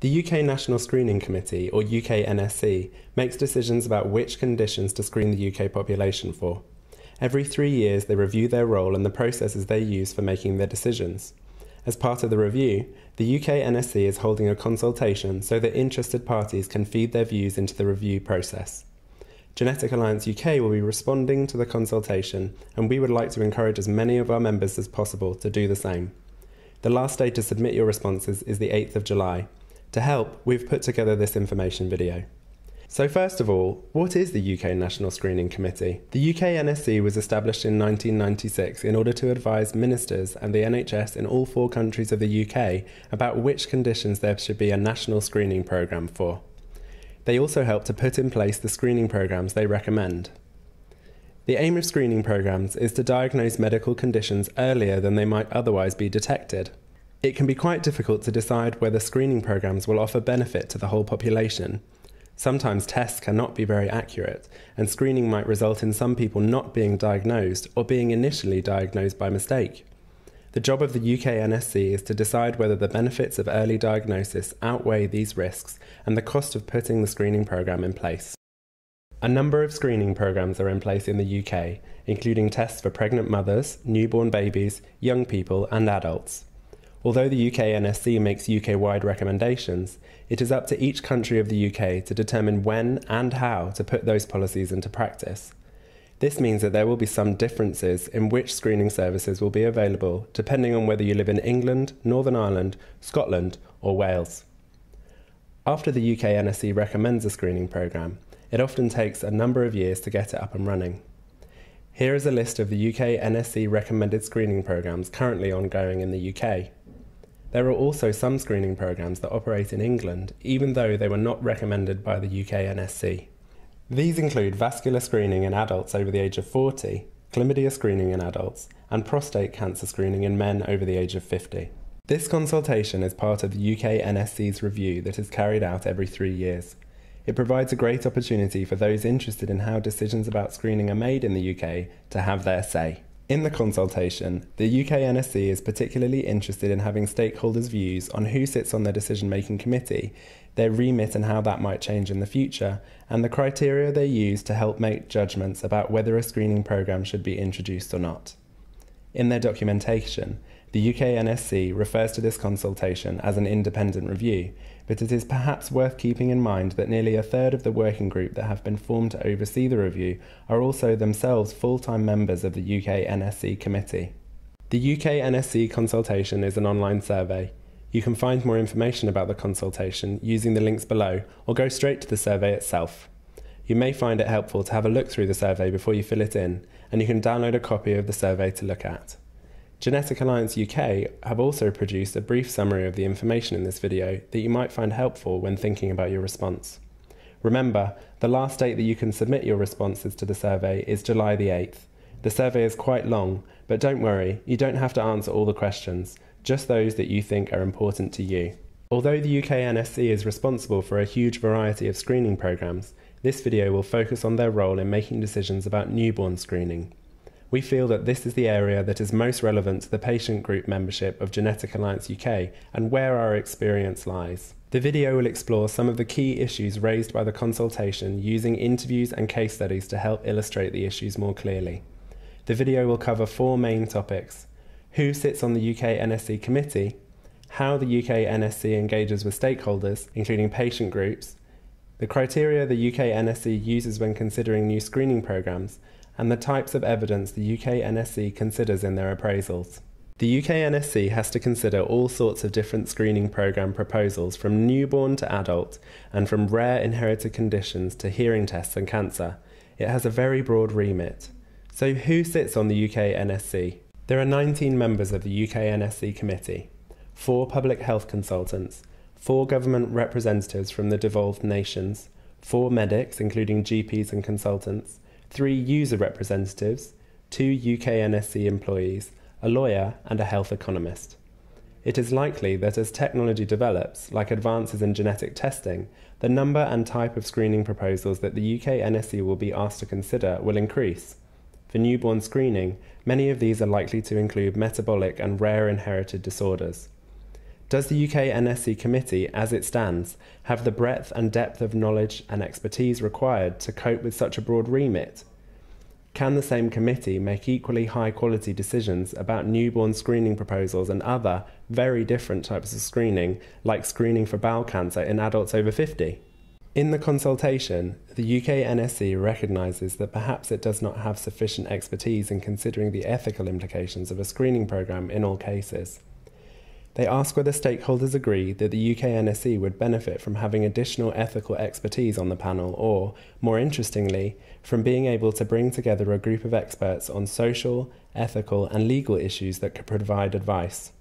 The UK National Screening Committee, or UK NSC, makes decisions about which conditions to screen the UK population for. Every 3 years they review their role and the processes they use for making their decisions. As part of the review, the UK NSC is holding a consultation so that interested parties can feed their views into the review process. Genetic Alliance UK will be responding to the consultation, and we would like to encourage as many of our members as possible to do the same. The last day to submit your responses is the 8th of July. To help, we've put together this information video. So first of all, what is the UK National Screening Committee? The UK NSC was established in 1996 in order to advise ministers and the NHS in all 4 countries of the UK about which conditions there should be a national screening programme for. They also help to put in place the screening programmes they recommend. The aim of screening programmes is to diagnose medical conditions earlier than they might otherwise be detected. It can be quite difficult to decide whether screening programmes will offer benefit to the whole population. Sometimes tests cannot be very accurate, and screening might result in some people not being diagnosed or being initially diagnosed by mistake. The job of the UK NSC is to decide whether the benefits of early diagnosis outweigh these risks and the cost of putting the screening programme in place. A number of screening programmes are in place in the UK, including tests for pregnant mothers, newborn babies, young people and adults. Although the UK NSC makes UK-wide recommendations, it is up to each country of the UK to determine when and how to put those policies into practice. This means that there will be some differences in which screening services will be available depending on whether you live in England, Northern Ireland, Scotland or Wales. After the UK NSC recommends a screening programme, it often takes a number of years to get it up and running. Here is a list of the UK NSC recommended screening programmes currently ongoing in the UK. There are also some screening programmes that operate in England, even though they were not recommended by the UK NSC. These include vascular screening in adults over the age of 40, chlamydia screening in adults, and prostate cancer screening in men over the age of 50. This consultation is part of the UK NSC's review that is carried out every 3 years. It provides a great opportunity for those interested in how decisions about screening are made in the UK to have their say. In the consultation, the UK NSC is particularly interested in having stakeholders' views on who sits on their decision-making committee, their remit and how that might change in the future, and the criteria they use to help make judgments about whether a screening programme should be introduced or not. In their documentation, the UK NSC refers to this consultation as an independent review, but it is perhaps worth keeping in mind that nearly a third of the working group that have been formed to oversee the review are also themselves full-time members of the UK NSC committee. The UK NSC consultation is an online survey. You can find more information about the consultation using the links below or go straight to the survey itself. You may find it helpful to have a look through the survey before you fill it in, and you can download a copy of the survey to look at. Genetic Alliance UK have also produced a brief summary of the information in this video that you might find helpful when thinking about your response. Remember, the last date that you can submit your responses to the survey is July the 8th. The survey is quite long, but don't worry, you don't have to answer all the questions, just those that you think are important to you. Although the UK NSC is responsible for a huge variety of screening programmes, this video will focus on their role in making decisions about newborn screening. We feel that this is the area that is most relevant to the patient group membership of Genetic Alliance UK and where our experience lies. The video will explore some of the key issues raised by the consultation using interviews and case studies to help illustrate the issues more clearly. The video will cover 4 main topics: who sits on the UK NSC committee, how the UK NSC engages with stakeholders, including patient groups, the criteria the UK NSC uses when considering new screening programmes, and the types of evidence the UK NSC considers in their appraisals. The UK NSC has to consider all sorts of different screening programme proposals from newborn to adult, and from rare inherited conditions to hearing tests and cancer. It has a very broad remit. So who sits on the UK NSC? There are 19 members of the UK NSC committee, 4 public health consultants, 4 government representatives from the devolved nations, 4 medics including GPs and consultants, 3 user representatives, 2 UK NSC employees, a lawyer and a health economist. It is likely that as technology develops, like advances in genetic testing, the number and type of screening proposals that the UK NSC will be asked to consider will increase. For newborn screening, many of these are likely to include metabolic and rare inherited disorders. Does the UK NSC committee, as it stands, have the breadth and depth of knowledge and expertise required to cope with such a broad remit? Can the same committee make equally high-quality decisions about newborn screening proposals and other, very different types of screening, like screening for bowel cancer in adults over 50? In the consultation, the UK NSC recognises that perhaps it does not have sufficient expertise in considering the ethical implications of a screening programme in all cases. They ask whether stakeholders agree that the UK NSC would benefit from having additional ethical expertise on the panel or, more interestingly, from being able to bring together a group of experts on social, ethical and legal issues that could provide advice.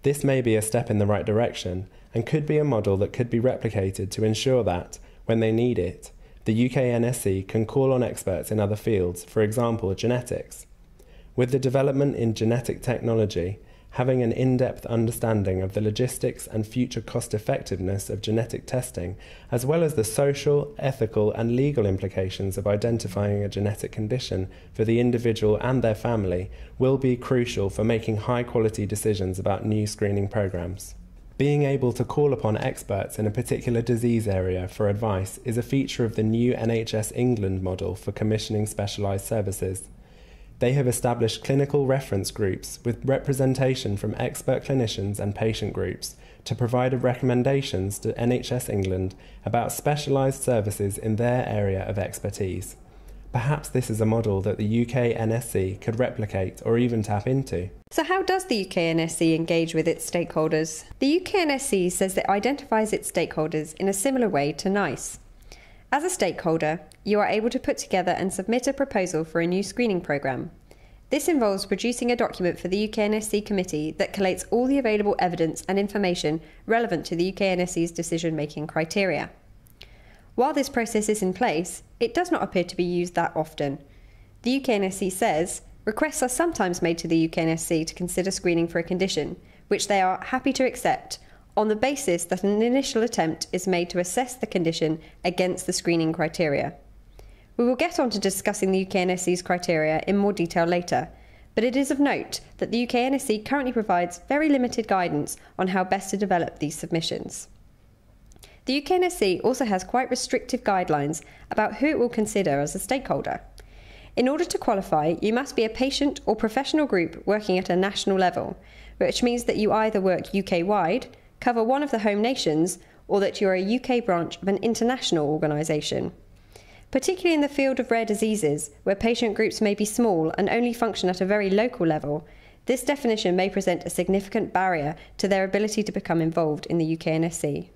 This may be a step in the right direction and could be a model that could be replicated to ensure that, when they need it, the UK NSC can call on experts in other fields, for example genetics. With the development in genetic technology, having an in-depth understanding of the logistics and future cost-effectiveness of genetic testing, as well as the social, ethical and legal implications of identifying a genetic condition for the individual and their family, will be crucial for making high-quality decisions about new screening programs. Being able to call upon experts in a particular disease area for advice is a feature of the new NHS England model for commissioning specialised services. They have established clinical reference groups with representation from expert clinicians and patient groups to provide recommendations to NHS England about specialised services in their area of expertise. Perhaps this is a model that the UK NSC could replicate or even tap into. So how does the UK NSC engage with its stakeholders? The UK NSC says it identifies its stakeholders in a similar way to NICE. As a stakeholder, you are able to put together and submit a proposal for a new screening programme. This involves producing a document for the UK NSC committee that collates all the available evidence and information relevant to the UK NSC's decision-making criteria. While this process is in place, it does not appear to be used that often. The UK NSC says requests are sometimes made to the UK NSC to consider screening for a condition, which they are happy to accept, on the basis that an initial attempt is made to assess the condition against the screening criteria. We will get on to discussing the UK NSC's criteria in more detail later, but it is of note that the UK NSC currently provides very limited guidance on how best to develop these submissions. The UK NSC also has quite restrictive guidelines about who it will consider as a stakeholder. In order to qualify, you must be a patient or professional group working at a national level, which means that you either work UK-wide, cover one of the home nations, or that you are a UK branch of an international organisation. Particularly in the field of rare diseases, where patient groups may be small and only function at a very local level, this definition may present a significant barrier to their ability to become involved in the UK NSC.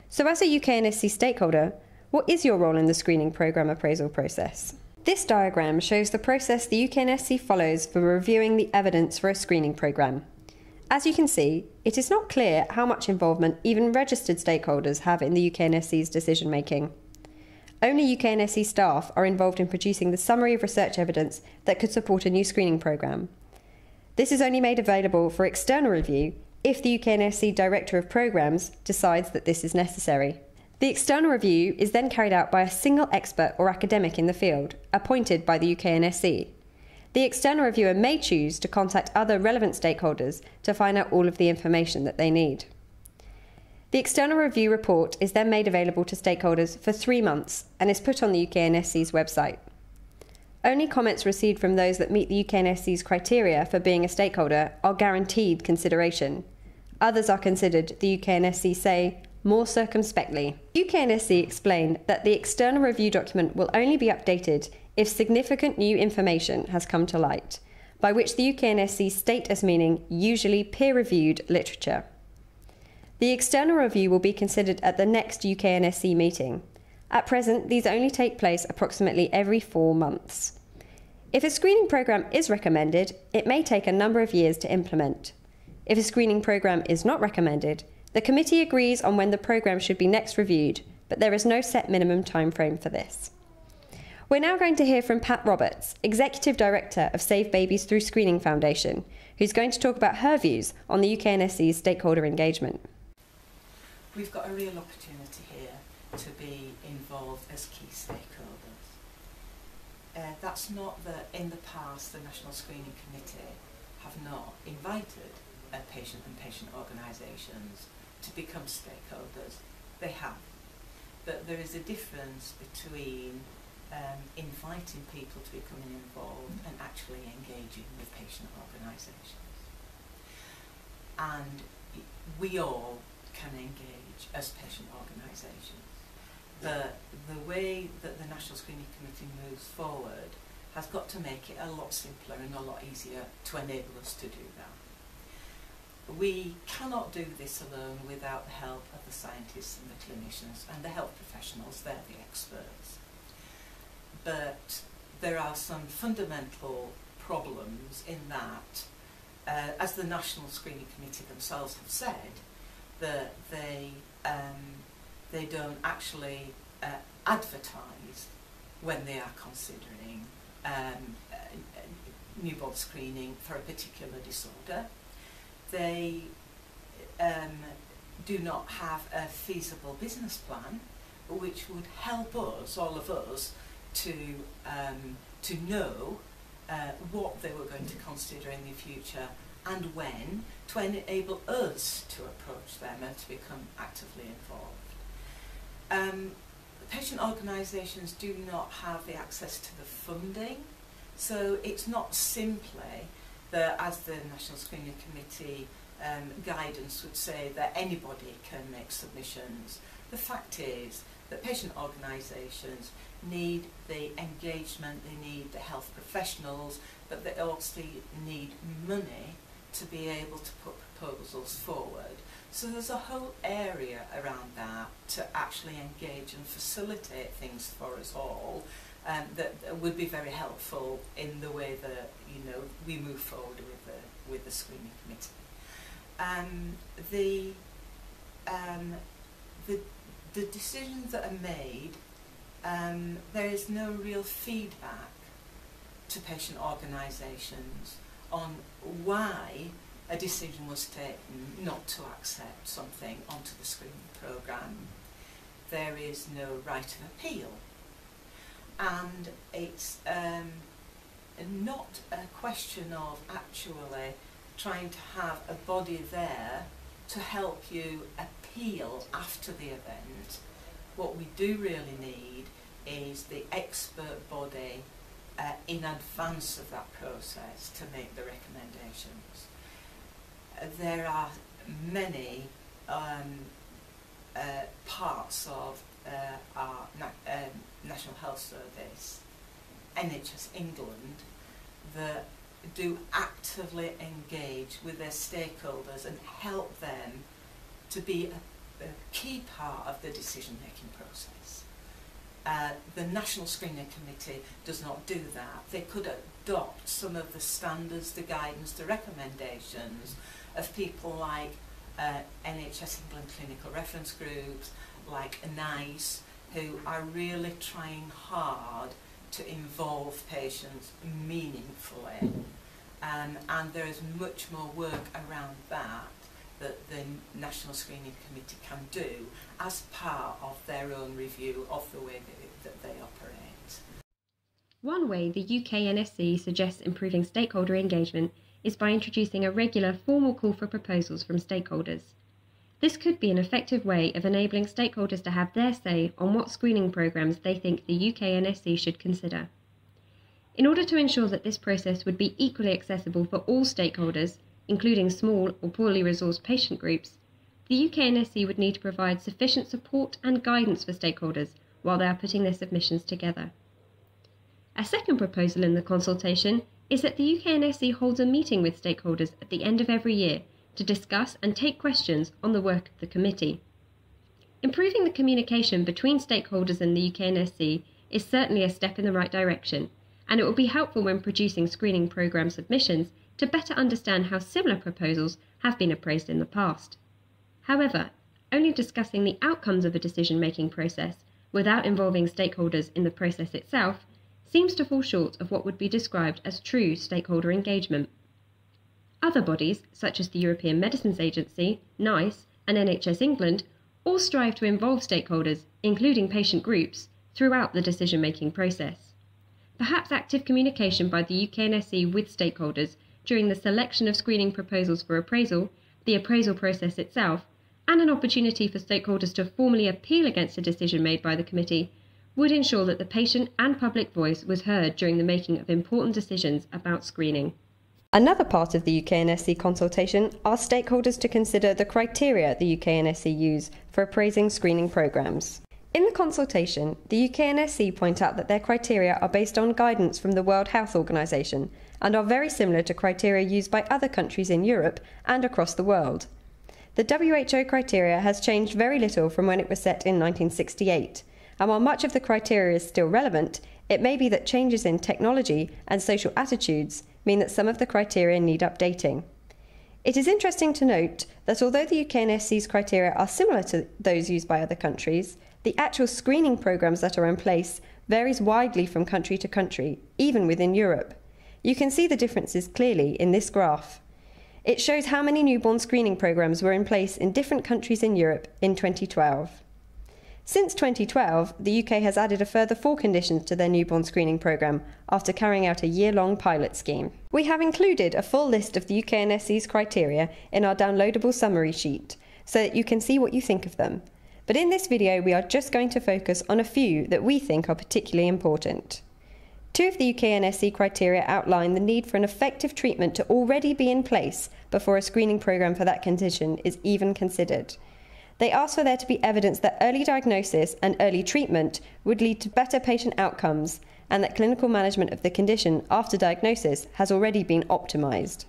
So as a UK NSC stakeholder, what is your role in the screening programme appraisal process? This diagram shows the process the UK NSC follows for reviewing the evidence for a screening programme. As you can see, it is not clear how much involvement even registered stakeholders have in the UK NSC's decision-making. Only UK NSC staff are involved in producing the summary of research evidence that could support a new screening programme. This is only made available for external review if the UK NSC Director of Programmes decides that this is necessary. The external review is then carried out by a single expert or academic in the field, appointed by the UK NSC. The external reviewer may choose to contact other relevant stakeholders to find out all of the information that they need. The external review report is then made available to stakeholders for 3 months and is put on the UK NSC's website. Only comments received from those that meet the UK NSC's criteria for being a stakeholder are guaranteed consideration. Others are considered, the UK NSC say, more circumspectly. UK NSC explained that the external review document will only be updated if significant new information has come to light, by which the UK NSC state as meaning usually peer-reviewed literature. The external review will be considered at the next UK NSC meeting. At present, these only take place approximately every 4 months. If a screening programme is recommended, it may take a number of years to implement. If a screening programme is not recommended, the committee agrees on when the programme should be next reviewed, but there is no set minimum timeframe for this. We're now going to hear from Pat Roberts, Executive Director of Save Babies Through Screening Foundation, who's going to talk about her views on the UK NSC's stakeholder engagement. We've got a real opportunity here to be involved as key stakeholders. That's not that in the past the National Screening Committee have not invited patient and patient organisations to become stakeholders. They have. But there is a difference between inviting people to becoming involved and actually engaging with patient organisations. And we all can engage as patient organisations. The way that the National Screening Committee moves forward has got to make it a lot simpler and a lot easier to enable us to do that. We cannot do this alone without the help of the scientists and the clinicians and the health professionals. They're the experts. But there are some fundamental problems in that, as the National Screening Committee themselves have said, that they don't actually advertise when they are considering newborn screening for a particular disorder. They do not have a feasible business plan which would help us, all of us, to know what they were going to consider in the future and when, to enable us to approach them and to become actively involved. Patient organisations do not have the access to the funding, so it's not simply that, as the National Screening Committee guidance would say, that anybody can make submissions. The fact is that patient organisations need the engagement, they need the health professionals, but they also need money to be able to put proposals forward. So there's a whole area around that to actually engage and facilitate things for us all that would be very helpful in the way that, you know, we move forward with the screening committee. The decisions that are made, there is no real feedback to patient organisations on why a decision was taken not to accept something onto the screening programme. There is no right of appeal, and it's not a question of actually trying to have a body there to help you appeal after the event. What we do really need is the expert body in advance of that process to make the recommendations. There are many parts of our National Health Service, NHS England, that do actively engage with their stakeholders and help them to be a key part of the decision-making process. The National Screening Committee does not do that. They could adopt some of the standards, the guidance, the recommendations of people like NHS England clinical reference groups, like NICE, who are really trying hard to involve patients meaningfully. And there is much more work around that the National Screening Committee can do as part of their own review of the way that they operate. One way the UK NSC suggests improving stakeholder engagement is by introducing a regular formal call for proposals from stakeholders. This could be an effective way of enabling stakeholders to have their say on what screening programmes they think the UK NSC should consider. In order to ensure that this process would be equally accessible for all stakeholders, including small or poorly resourced patient groups, the UK NSC would need to provide sufficient support and guidance for stakeholders while they are putting their submissions together. A second proposal in the consultation is that the UK NSC holds a meeting with stakeholders at the end of every year to discuss and take questions on the work of the committee. Improving the communication between stakeholders and the UK NSC is certainly a step in the right direction, and it will be helpful when producing screening programme submissions to better understand how similar proposals have been appraised in the past. However, only discussing the outcomes of a decision-making process without involving stakeholders in the process itself seems to fall short of what would be described as true stakeholder engagement. Other bodies, such as the European Medicines Agency, NICE, and NHS England, all strive to involve stakeholders, including patient groups, throughout the decision-making process. Perhaps active communication by the UK NSC with stakeholders during the selection of screening proposals for appraisal, the appraisal process itself, and an opportunity for stakeholders to formally appeal against a decision made by the committee, would ensure that the patient and public voice was heard during the making of important decisions about screening. Another part of the UK NSC consultation are stakeholders to consider the criteria the UK NSC use for appraising screening programmes. In the consultation, the UK NSC point out that their criteria are based on guidance from the World Health Organization and are very similar to criteria used by other countries in Europe and across the world. The WHO criteria has changed very little from when it was set in 1968, and while much of the criteria is still relevant, it may be that changes in technology and social attitudes mean that some of the criteria need updating. It is interesting to note that although the UK NSC's criteria are similar to those used by other countries, the actual screening programmes that are in place varies widely from country to country, even within Europe. You can see the differences clearly in this graph. It shows how many newborn screening programmes were in place in different countries in Europe in 2012. Since 2012, the UK has added a further 4 conditions to their newborn screening programme after carrying out a year-long pilot scheme. We have included a full list of the UK NSC's criteria in our downloadable summary sheet, so that you can see what you think of them. But in this video, we are just going to focus on a few that we think are particularly important. 2 of the UK NSC criteria outline the need for an effective treatment to already be in place before a screening programme for that condition is even considered. They ask for there to be evidence that early diagnosis and early treatment would lead to better patient outcomes and that clinical management of the condition after diagnosis has already been optimised.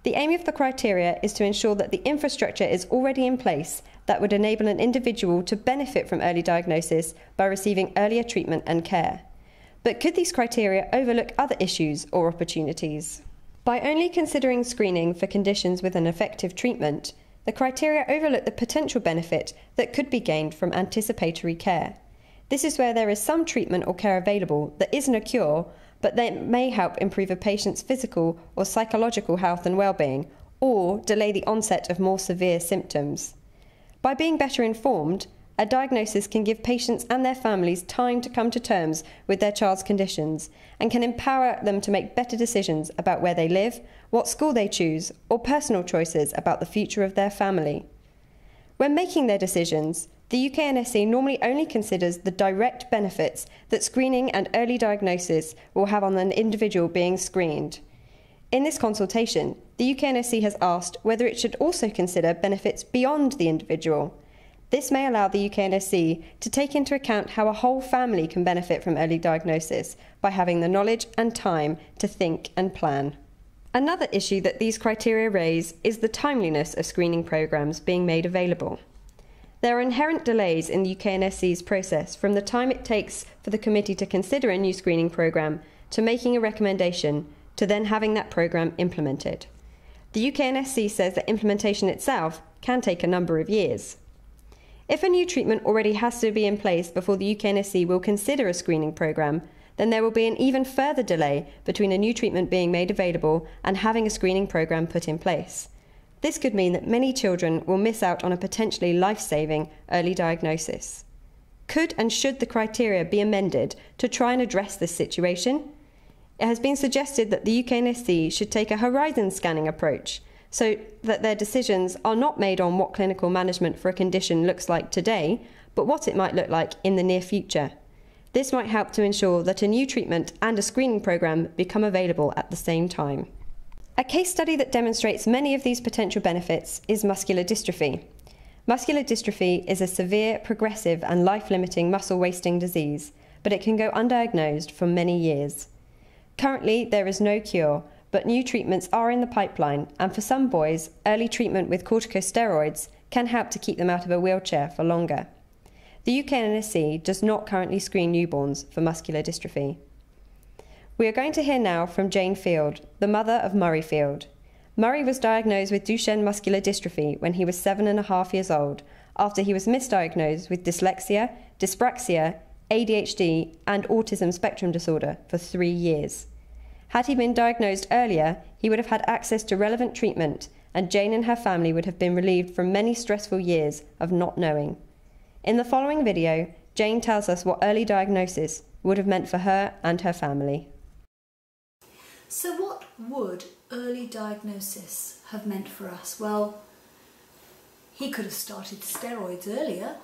The aim of the criteria is to ensure that the infrastructure is already in place that would enable an individual to benefit from early diagnosis by receiving earlier treatment and care. But could these criteria overlook other issues or opportunities? By only considering screening for conditions with an effective treatment, the criteria overlook the potential benefit that could be gained from anticipatory care. This is where there is some treatment or care available that isn't a cure, but that may help improve a patient's physical or psychological health and well-being, or delay the onset of more severe symptoms. By being better informed, a diagnosis can give patients and their families time to come to terms with their child's conditions and can empower them to make better decisions about where they live, what school they choose, or personal choices about the future of their family. When making their decisions, the UK NSC normally only considers the direct benefits that screening and early diagnosis will have on an individual being screened. In this consultation, the UK NSC has asked whether it should also consider benefits beyond the individual. This may allow the UK NSC to take into account how a whole family can benefit from early diagnosis by having the knowledge and time to think and plan. Another issue that these criteria raise is the timeliness of screening programmes being made available. There are inherent delays in the UK NSC's process from the time it takes for the committee to consider a new screening programme to making a recommendation to then having that programme implemented. The UK NSC says that implementation itself can take a number of years. If a new treatment already has to be in place before the UK NSC will consider a screening programme, then there will be an even further delay between a new treatment being made available and having a screening programme put in place. This could mean that many children will miss out on a potentially life-saving early diagnosis. Could and should the criteria be amended to try and address this situation? It has been suggested that the UK NSC should take a horizon scanning approach, so that their decisions are not made on what clinical management for a condition looks like today, but what it might look like in the near future. This might help to ensure that a new treatment and a screening programme become available at the same time. A case study that demonstrates many of these potential benefits is muscular dystrophy. Muscular dystrophy is a severe, progressive and life-limiting muscle-wasting disease, but it can go undiagnosed for many years. Currently, there is no cure, but new treatments are in the pipeline, and for some boys, early treatment with corticosteroids can help to keep them out of a wheelchair for longer. The UK NSC does not currently screen newborns for muscular dystrophy. We are going to hear now from Jane Field, the mother of Murray Field. Murray was diagnosed with Duchenne muscular dystrophy when he was 7.5 years old, after he was misdiagnosed with dyslexia, dyspraxia, ADHD and autism spectrum disorder for 3 years. Had he been diagnosed earlier, he would have had access to relevant treatment, and Jane and her family would have been relieved from many stressful years of not knowing. In the following video, Jane tells us what early diagnosis would have meant for her and her family. So what would early diagnosis have meant for us? Well, he could have started steroids earlier,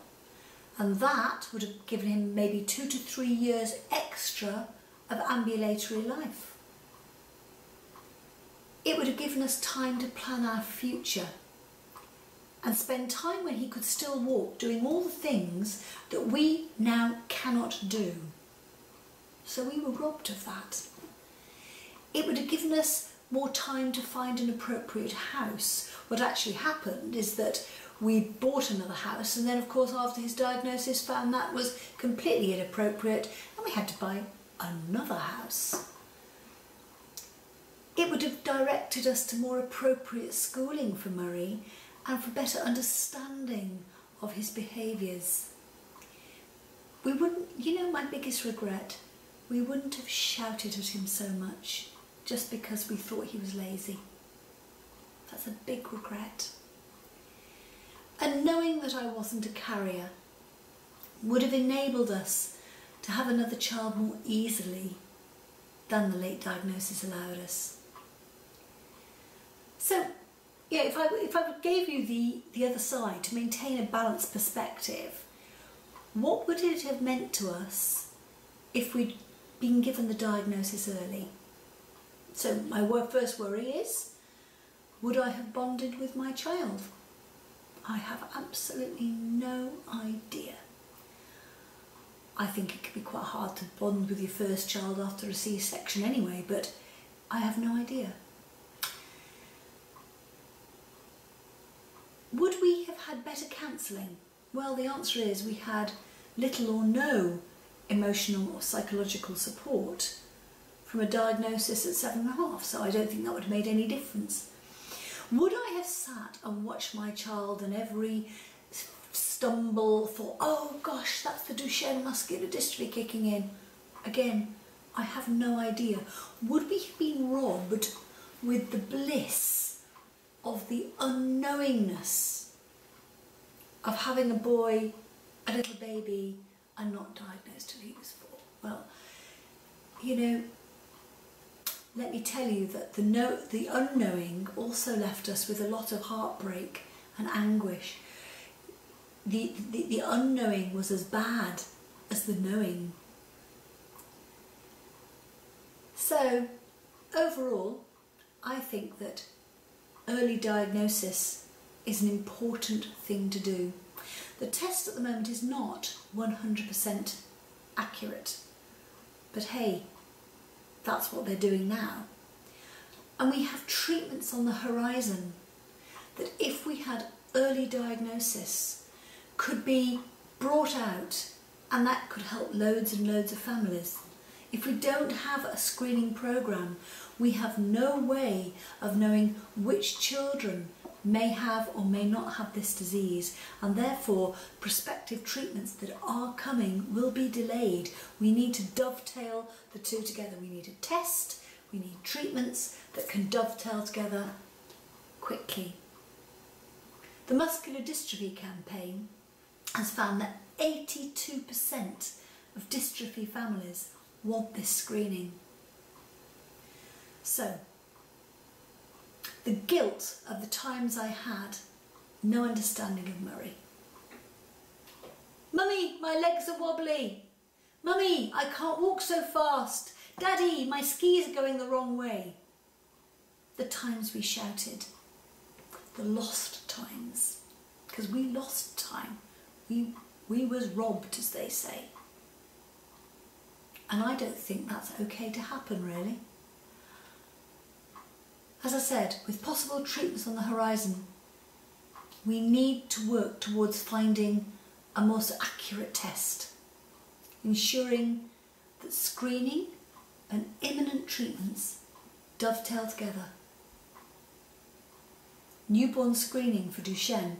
and that would have given him maybe 2 to 3 years extra of ambulatory life. It would have given us time to plan our future and spend time when he could still walk, doing all the things that we now cannot do. So we were robbed of that. It would have given us more time to find an appropriate house. What actually happened is that we bought another house, and then of course after his diagnosis found that was completely inappropriate, and we had to buy another house. It would have directed us to more appropriate schooling for Murray and for better understanding of his behaviours. We wouldn't, you know, my biggest regret, we wouldn't have shouted at him so much just because we thought he was lazy. That's a big regret. And knowing that I wasn't a carrier would have enabled us to have another child more easily than the late diagnosis allowed us. So, yeah, if I gave you the other side to maintain a balanced perspective, what would it have meant to us if we'd been given the diagnosis early? So my first worry is, would I have bonded with my child? I have absolutely no idea. I think it can be quite hard to bond with your first child after a C-section anyway, but I have no idea. Would we have had better counselling? Well, the answer is we had little or no emotional or psychological support from a diagnosis at 7.5, so I don't think that would have made any difference. Would I have sat and watched my child and every stumble thought, oh gosh, that's the Duchenne muscular dystrophy kicking in? Again, I have no idea. Would we have been robbed with the bliss of the unknowingness of having a boy, a little baby, and not diagnosed till he was 4? Well, you know, let me tell you that the unknowing also left us with a lot of heartbreak and anguish. The unknowing was as bad as the knowing. So, overall, I think that early diagnosis is an important thing to do. The test at the moment is not 100% accurate, but hey, that's what they're doing now. And we have treatments on the horizon that, if we had early diagnosis, could be brought out, and that could help loads and loads of families. If we don't have a screening programme, we have no way of knowing which children may have or may not have this disease, and therefore prospective treatments that are coming will be delayed. We need to dovetail the two together. We need a test, we need treatments that can dovetail together quickly. The muscular dystrophy campaign has found that 82% of dystrophy families want this screening. So, the guilt of the times I had no understanding of Murray. Mummy, my legs are wobbly. Mummy, I can't walk so fast. Daddy, my skis are going the wrong way. The times we shouted, the lost times, because we lost time. We was robbed, as they say. And I don't think that's okay to happen, really. As I said, with possible treatments on the horizon, we need to work towards finding a most accurate test, ensuring that screening and imminent treatments dovetail together. Newborn screening for Duchenne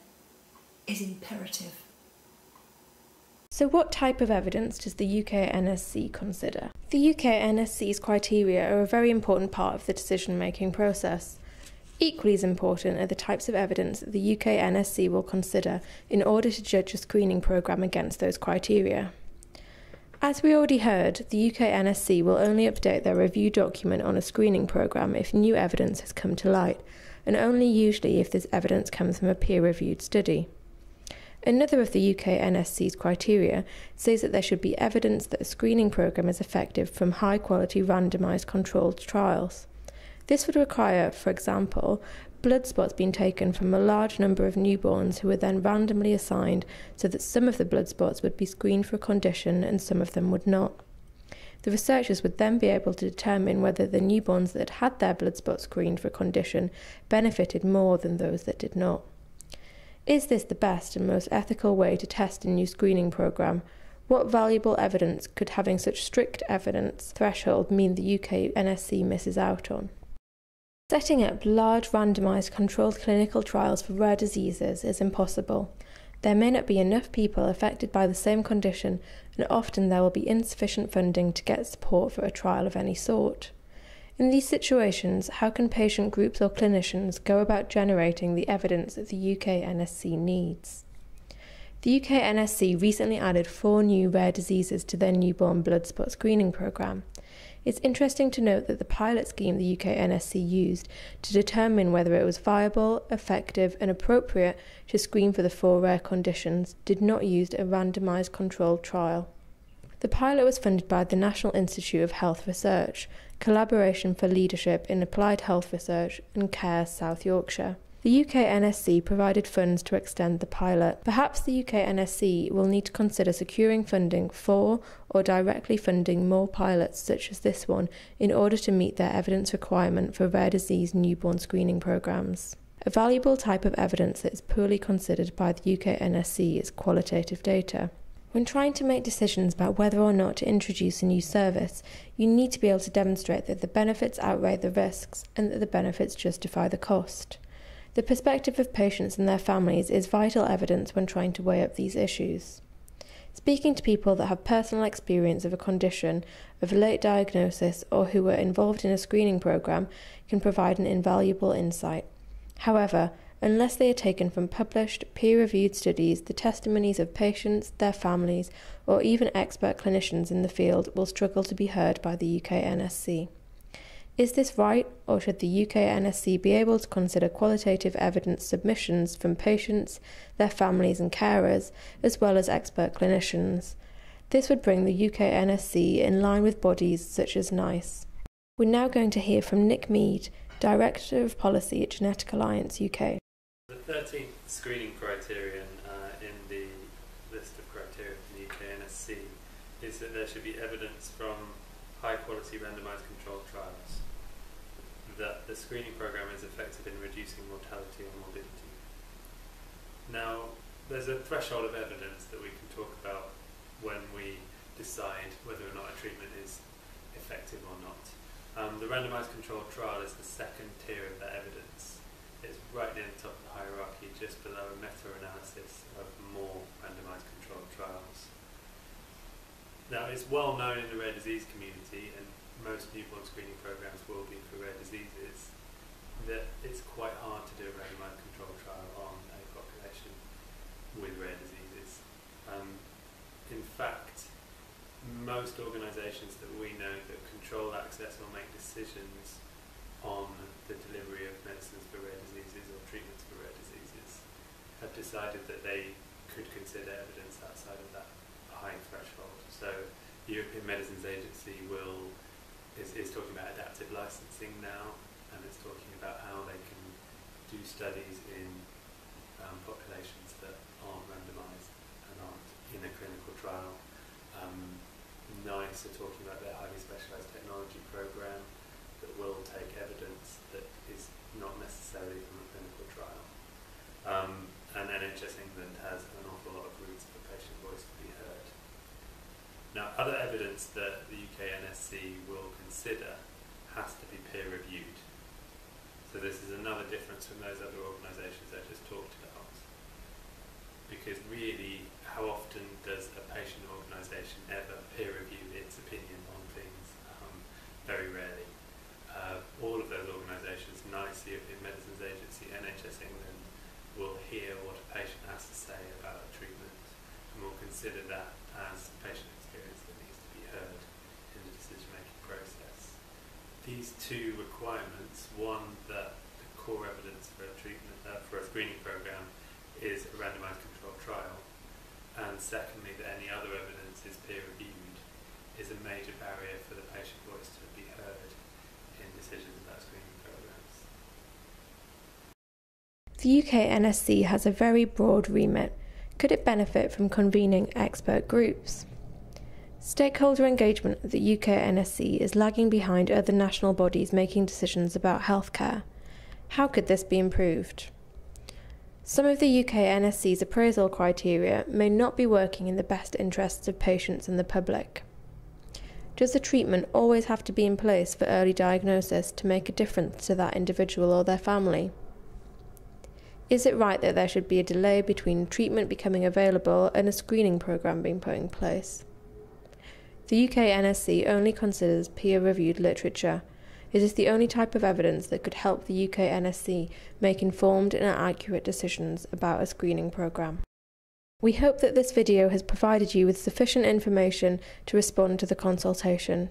is imperative. So what type of evidence does the UK NSC consider? The UK NSC's criteria are a very important part of the decision-making process. Equally as important are the types of evidence that the UK NSC will consider in order to judge a screening programme against those criteria. As we already heard, the UK NSC will only update their review document on a screening programme if new evidence has come to light, and only usually if this evidence comes from a peer-reviewed study. Another of the UK NSC's criteria says that there should be evidence that a screening programme is effective from high-quality randomised controlled trials. This would require, for example, blood spots being taken from a large number of newborns who were then randomly assigned so that some of the blood spots would be screened for a condition and some of them would not. The researchers would then be able to determine whether the newborns that had their blood spots screened for a condition benefited more than those that did not. Is this the best and most ethical way to test a new screening programme? What valuable evidence could having such strict evidence threshold mean the UK NSC misses out on? Setting up large randomised controlled clinical trials for rare diseases is impossible. There may not be enough people affected by the same condition, and often there will be insufficient funding to get support for a trial of any sort. In these situations, how can patient groups or clinicians go about generating the evidence that the UK NSC needs? The UK NSC recently added 4 new rare diseases to their newborn blood spot screening programme. It's interesting to note that the pilot scheme the UK NSC used to determine whether it was viable, effective and appropriate to screen for the 4 rare conditions did not use a randomised controlled trial. The pilot was funded by the National Institute of Health Research, Collaboration for Leadership in Applied Health Research and CARE South Yorkshire. The UK NSC provided funds to extend the pilot. Perhaps the UK NSC will need to consider securing funding for or directly funding more pilots such as this one in order to meet their evidence requirement for rare disease newborn screening programmes. A valuable type of evidence that is poorly considered by the UK NSC is qualitative data. When trying to make decisions about whether or not to introduce a new service, you need to be able to demonstrate that the benefits outweigh the risks and that the benefits justify the cost. The perspective of patients and their families is vital evidence when trying to weigh up these issues. Speaking to people that have personal experience of a condition, of a late diagnosis, or who were involved in a screening programme can provide an invaluable insight. However, unless they are taken from published, peer-reviewed studies, the testimonies of patients, their families, or even expert clinicians in the field will struggle to be heard by the UK NSC. Is this right, or should the UK NSC be able to consider qualitative evidence submissions from patients, their families and carers, as well as expert clinicians? This would bring the UK NSC in line with bodies such as NICE. We're now going to hear from Nick Mead, Director of Policy at Genetic Alliance UK. The 13th screening criterion in the list of criteria for the UK NSC is that there should be evidence from high-quality randomised controlled trials that the screening programme is effective in reducing mortality and morbidity. Now, there's a threshold of evidence that we can talk about when we decide whether or not a treatment is effective or not. The randomised controlled trial is the second tier of that evidence. It's right near the top of the hierarchy, just below a meta-analysis of more randomised controlled trials. Now, it's well known in the rare disease community, and most newborn screening programs will be for rare diseases, that it's quite hard to do a randomised controlled trial on a population with rare diseases. In fact, most organisations that we know that control access or make decisions on the delivery of medicines for rare diseases or treatments for rare diseases have decided that they could consider evidence outside of that high threshold. So the European Medicines Agency is talking about adaptive licensing now, and it's talking about how they can do studies in populations that aren't randomised and aren't in a clinical trial. NICE are talking about their highly specialised technology programme that will take evidence that is not necessarily from a clinical trial. And NHS England has an awful lot of routes for patient voice to be heard. Now, other evidence that the UK NSC will consider has to be peer-reviewed. So this is another difference from those other organisations I just talked about. Because really, how often does a patient organisation ever peer-review its opinion on things? Very rarely. All of those organisations, NICE, the European Medicines Agency, NHS England, will hear what a patient has to say about a treatment and will consider that as patient experience that needs to these two requirements, one, that the core evidence for a treatment for a screening programme is a randomised controlled trial, and secondly that any other evidence is peer reviewed, is a major barrier for the patient voice to be heard in decisions about screening programmes. The UK NSC has a very broad remit. Could it benefit from convening expert groups? Stakeholder engagement at the UK NSC is lagging behind other national bodies making decisions about healthcare. How could this be improved? Some of the UK NSC's appraisal criteria may not be working in the best interests of patients and the public. Does the treatment always have to be in place for early diagnosis to make a difference to that individual or their family? Is it right that there should be a delay between treatment becoming available and a screening programme being put in place? The UK NSC only considers peer-reviewed literature. It is the only type of evidence that could help the UK NSC make informed and accurate decisions about a screening programme. We hope that this video has provided you with sufficient information to respond to the consultation.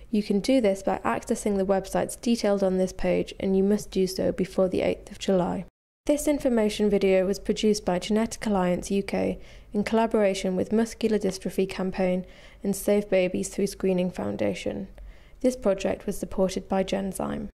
You can do this by accessing the websites detailed on this page, and you must do so before the 8th of July. This information video was produced by Genetic Alliance UK in collaboration with Muscular Dystrophy Campaign and Save Babies Through Screening Foundation. This project was supported by Genzyme.